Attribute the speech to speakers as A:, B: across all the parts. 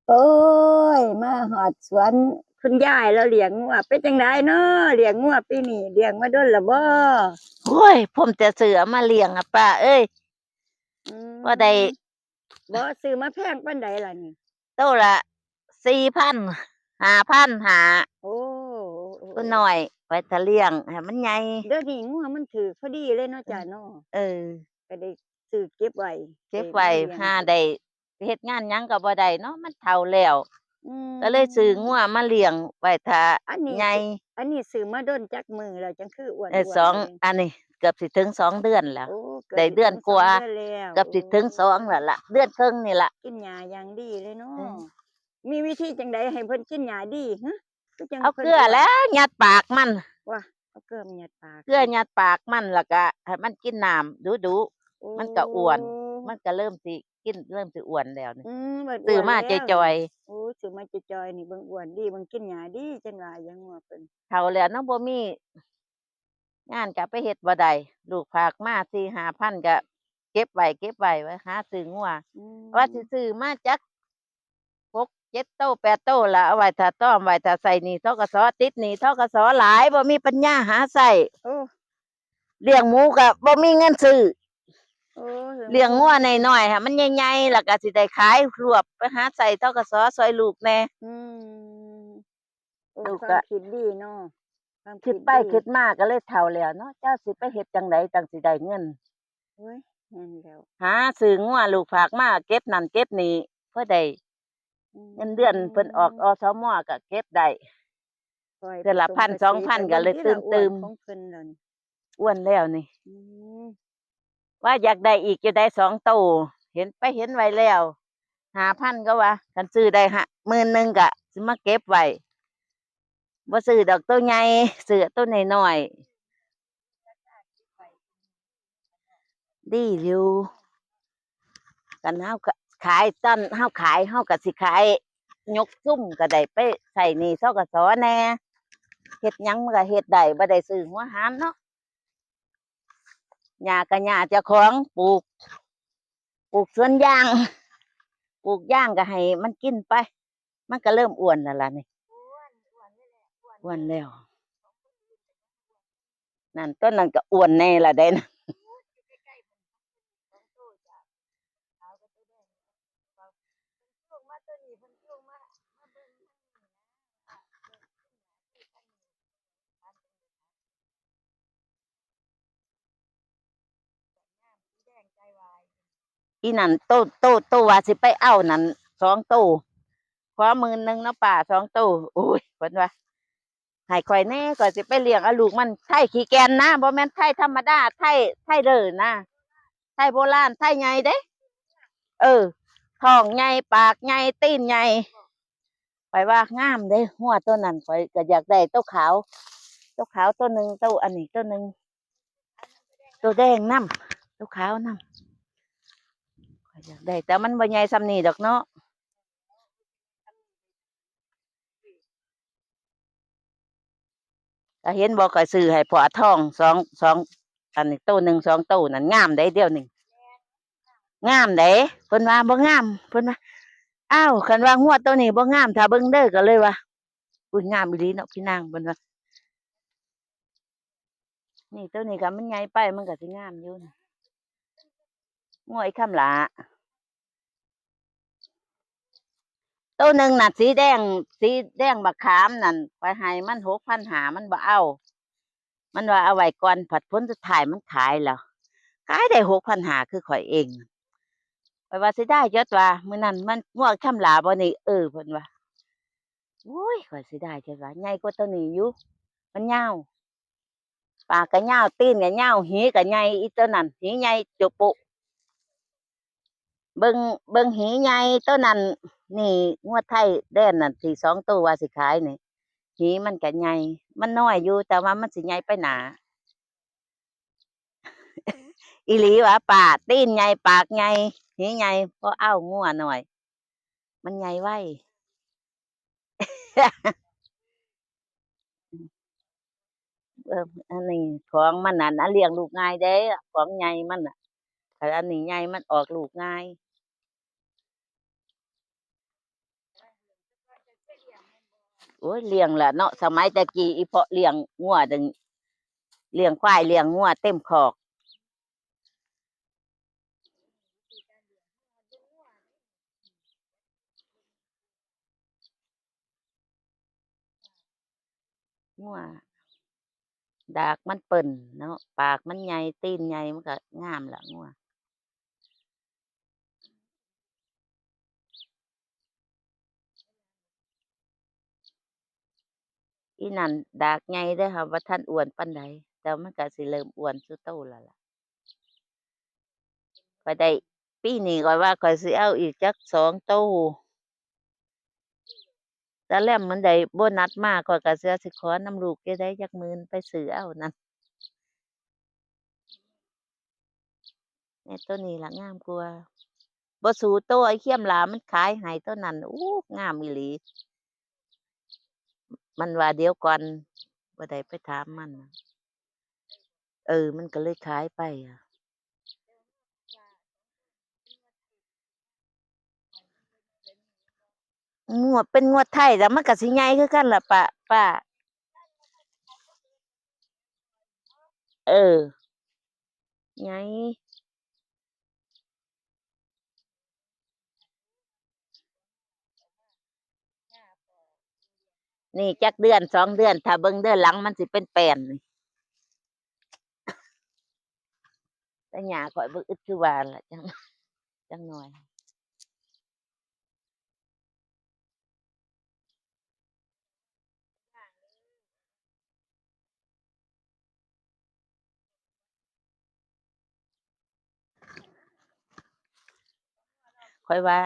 A: โอ้ยมาหอดสวนคุณยายแล้วเลี้ยงงัวเป็นจังไดเนาะเลี้ยงงัวปีนี้เลี้ยงมาโดนละบ่
B: โอ้ยผมจะเสือมาเลี้ยงอ่ะป้าเอ้ย
A: อื
B: ว่าได้
A: มบ่ซื้อมาแพงปานใดล่ะนี่
B: โตละ4,0005,000หา
A: โอ้โอ้
B: ตัวหน่อยไว้ถ้าเลี้ยงให้มันใหญ่
A: เดี๋ยวนี้งัวมันถือพอดีเลยเนาะจ้ะเนาะ
B: เออ
A: ก็ได้ซื้อเก็บไว้
B: เก็บไว้
A: มาเลี้ยง
B: หาได้เฮ็ดงานหยังก็บ่ได้เนาะมันเฒ่าแล้ว
A: อื
B: ก็เลยซื้อ
A: ม
B: งัวมาเลี้ยงไว้ถ้า
A: อันนี้
B: ใหญ่
A: สิอันนี้ซื้อมาโดนจักมื้อแล้วจังคืออ้วน
B: สอง
A: ๆเลย
B: อันนี้เกือบสิถึง2 เดือนแล้ว
A: โอ้เกือบ
B: ได้
A: สิถึง
B: เดือนกว่า
A: 2เดือนแล้ว
B: เกือบ
A: โอ้
B: สิถึง2แล้วล่ะเดือนครึ่งนี่ล่ะ
A: กินหญ้าอย่างดีเลยเนาะ
B: เออ
A: มีวิธีจังใดให้เพิ่นกินหญ้าดีฮะคือจัง
B: เอาเกลือ
A: เพิ่นอ้วน
B: แล้วยัดปากมัน
A: ว่ะเอาเกลือมายัดปาก
B: เกลือยัดปากมันแล้วก็ให้มันกินน้ำดู
A: โอ้
B: มันก็อ้วนมันก็เริ่มสิกินเริ่มสิอ้วนแล้วนี่
A: เบิ่นอ้
B: ซื้อมา
A: วนแล้ว
B: จ่อ
A: นี่
B: ย
A: โอ้ซื้อมาจ่อยๆนี่เบิ่งอ้วนดีเบิ่งกินหญ้าดีจังว่าอย่างงัวเพิ่น
B: ๆเฒ่าแล้วเนาะบ่มีงานก็ไปเฮ็ดบ่ได้ลูกฝากมา4-5,000ก็เก็บไว้หาซื้องัว
A: อื
B: ว่าสิ
A: ม
B: ซื้อมาจัก6-7โต8โตล่ะเอาไว้ถ้าต้อมไว้ถ้าใช้หนี้ธกสติดหนี้ธกสหลายบ่มีปัญญาหาใช้
A: โอ้
B: เลี้ยงหมูก็บ่มีเงินซื้อ
A: โอ้ถึง
B: เลี้ยง
A: บ่
B: งัวน้อยๆค่ะมันใหญ่ๆแล้วก็สิได้ขายรวบไปหาใส่ธกสซอยลูกแหน่
A: อืมโอ้
B: ลูกก็
A: ความคิดดีเนาะความ
B: คิดไป
A: คิดดี
B: คิดมาก็เลยเฒ่าแล้วเนาะเจ้าสิไปเฮ็ดจั่งใดจั่งสิได้เงิน
A: โอ้ยแม่นแล้ว
B: หาซื้องัวลูกฝากมาเก็บนั่นเก็บนี่พอได้
A: อื
B: เงินเดือนเพิ่นออกอ
A: ม
B: สมก็เก็บได้
A: ปล่อยผ
B: เดือนละ
A: สม
B: 1,000
A: ภาษีไป
B: 2,000ก็
A: เบิ่ง
B: เลยต
A: ติล่ะอ้วนื
B: ม
A: ของเพิ่นนั่น
B: ๆอ้วนแล้วนี่
A: อืม
B: ว่าอยากได้อีกจะได้2โตเห็นไปเห็นไว้แล้ว5,000ก็ว่าคันซื้อได้10,000ก็สิมาเก็บไว้บ่ซื้อดอกตัวใหญ่ซื้อตัวน้อยๆดีอยู่กันเฮาก็ขายตอนเฮาขายเฮาก็สิขายยกซุ่มก็ได้ไปใช้หนี้ธกสแหน่เฮ็ดหยังมันก็เฮ็ดได้บ่ได้ซื้อหัวหารเนาะหญ้าก็หญ้าเจ้าของปลูกสวนยางปลูกยางก็ให้มันกินไปมันก็เริ่มอ้วนแล้วล่ะนี่อ้วนแล้วนั่นต้นนั้นก็อ้วนแน่ล่ะได้นะอีนั่นโตว่าสิไปเอานั่น2โตขอ10,000เนาะป้า2โตโอ้ยเพิ่นว่าให้ข้อยแหน่ข้อยสิไปเลี้ยงเอาลูกมันไทยขี้แกนนะบ่แม่นไทยธรรมดาไทยเด้อนะไทยโบราณไทยใหญ่เด้เออท้องใหญ่ปากใหญ่ตีนใหญ่ข้อยว่างามเด้งัวตัวนั้นข้อยก็อยากได้ตัวขาวตัวหนึ่งตัวอันนี้ตัวหนึ่งตัวแดงนำตัวขาวนำข้อยอยากได้แต่มันบ่ใหญ่ส่ำนี้ดอกเนาะก็เห็นบ่ข้อยซื้อให้พ่อทองสองอันนี้ตัวหนึ่ง2ตัวนั่นงามได้เดี๋ยวนี้งามเด้เพิ่นว่าบ่งามเพิ่นว่าอ้าวคันว่างัวตัวนี้บ่งามถ้าเบิ่งเด้อก็เลยว่าอุ้ยงามอีหลีเนาะพี่นางเพิ่นว่านี่ตัวนี้ก็มันใหญ่ไปมันก็สิงามอยู่นะงัวอีคำหลาตัวหนึ่งน่ะสีแดงบักขามนั่นข้อยให้มัน6,500มันบ่เอามันว่าเอาไว้ก่อนผัดผลสุดท้ายมันขายแล้วขายได้6,500คือข้อยเองข้อยว่าเสียดายจักว่ามื้อนั้นมันงัวคำหลาบ่นี่เพิ่นว่าโอ้ยข้อยเสียดายจักว่าใหญ่กว่าตัวนี้อยู่มันยาวปากก็ยาวตีนก็ยาวหีก็ใหญ่อีตัวนั้นหีใหญ่จุปุเบิ่งหีใหญ่ตัวนั้นนี่งัวไทยแดนนั่นที่2ตัวว่าสิขายนี่หีมันก็ใหญ่มันน้อยอยู่แต่ว่ามันสิใหญ่ไปหนาอีหลีว่าป้าตีนใหญ่ปากใหญ่หีใหญ่เพราะเอางัวหน่อยมันใหญ่ไวอันนี้ของมันนั่นเลี้ยงลูกง่ายเด้ของใหญ่มันน่ะแต่อันนี้ใหญ่มันออกลูกง่าย โอ้ยเลี้ยงล่ะเนาะสมัยตะกี้อีเพาะเลี้ยงงัวดึงเลี้ยงควายเลี้ยงงัวเต็มคอกงัวดากมันเปิ่นเนาะปากมันใหญ่ตีนใหญ่มันก็งามละงัวอีนั่นดากใหญ่เด้อค่ะว่าท่านอ้วนปานใดแต่มันก็สิเริ่มอ้วนซุโตแล้วล่ะก็ได้ปีนี้ก็ว่าก็สิเอาอีกจัก2 โตแต่แล้วมันได้โบนัสมาข้อยก็สิขอน้ำลูกจะได้จักหมื่นไปซื้อเอานั่นแม่ตัวนี้ล่ะงามกว่าบ่สู้โตไอ้เขี้ยมหลามมันขายให้ตัวนั้นอู้งามอีหลีมันว่าเดี๋ยวก่อนบ่ได้ไปถามมันน่ะมันก็เลยขายไปอะงัวเป็นงัวไทยแต่มันก็สิใหญ่คือกันล่ะป้าเออใหญ่นี่จักเดือน2 เดือนถ้าเบิ่งเดือนหลังมันสิเป็นแป้นนี่แต่หญ้าข้อยบ่อึดคือว่าล่ะจังหน่อยข้อยว่า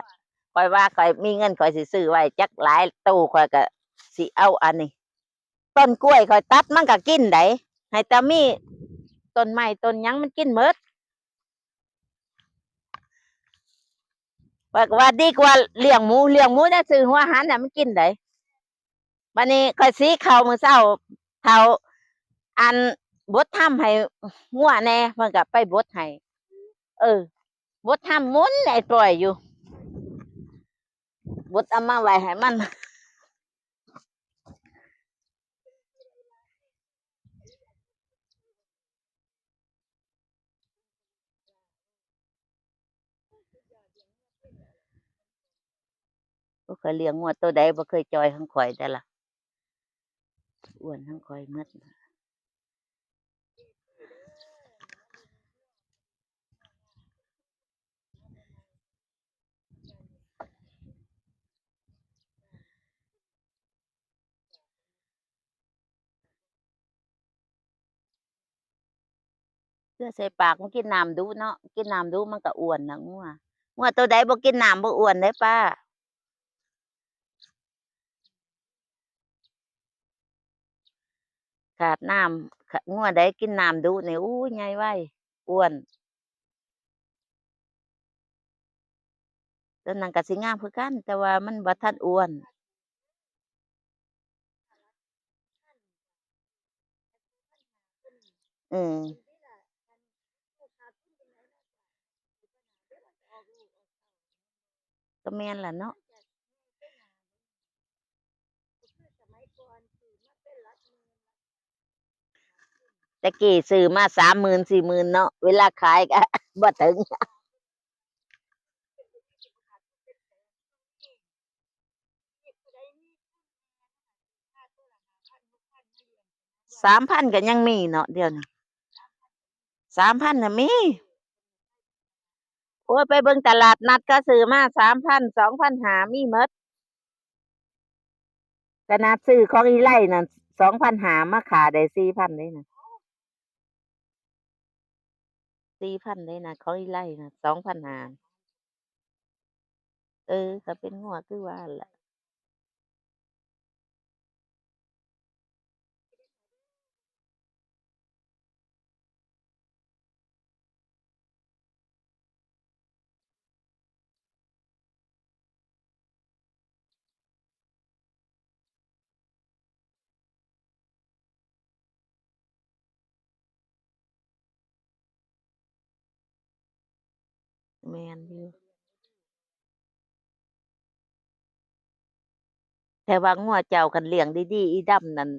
B: ข้อยมีเงินข้อยสิซื้อไว้จักหลายตู้ข้อยก็สิเอาอันนี้ต้นกล้วยข้อยตัดมันก็กินได้ให้แต่มีต้นไม้ต้นหยังมันกินหมดข้อยก็ว่าดีกว่าเลี้ยงหมูแล้วซื้อหัวอาหารน่ะมันกินได้บัดนี้ข้อยสิข้าวมื้อเช้าเฒ่าอันบดทำให้งัวแหน่เพิ่นก็ไปบดให้เออบดทำหมุนไอ้ปล่อยอยู่บดเอามาไว้ให้มันบ่เคยเลี้ยงงัวตัวใดบ่เคยจ่อยของข้อยเดะล่ะอ้วนทั้งข้อยหมดเกลือใส่ปากมันกินน้ำดูเนาะกินน้ำดูมันก็อ้วนน่ะงัวตัวใดบ่กินน้ำบ่อ้วนเด้ป้าขาดน้ำงัวใดกินน้ำดูนี่อู้ใหญ่ไวอ้วนตัวนั้นก็สิงามคือกันแต่ว่ามันบ่ทันอ้วนอืมก็แม่นล่ะเนาะ ตะกี้ซื้อมา30,000 40,000เนาะเวลาขายก็ บ่ถึง3,000ก็ยังมีเนาะเดี๋ยวนี้3,000น่ะมีโอ้ยไปเบิ่งตลาดนัดก็ซื้อมา3,000 2,500มีหมดขนาดซื้อของอีไล่นั่น2,500มาขาได้4,000เลยน่ะ4,000เลยน่ะของอีไล่น่ะ2,500ก็เป็นงัวคือว่าหั่นล่ะแม่นอยู่ แต่ว่างัวเจ้ากันเลี้ยงดีๆอีดำนั่น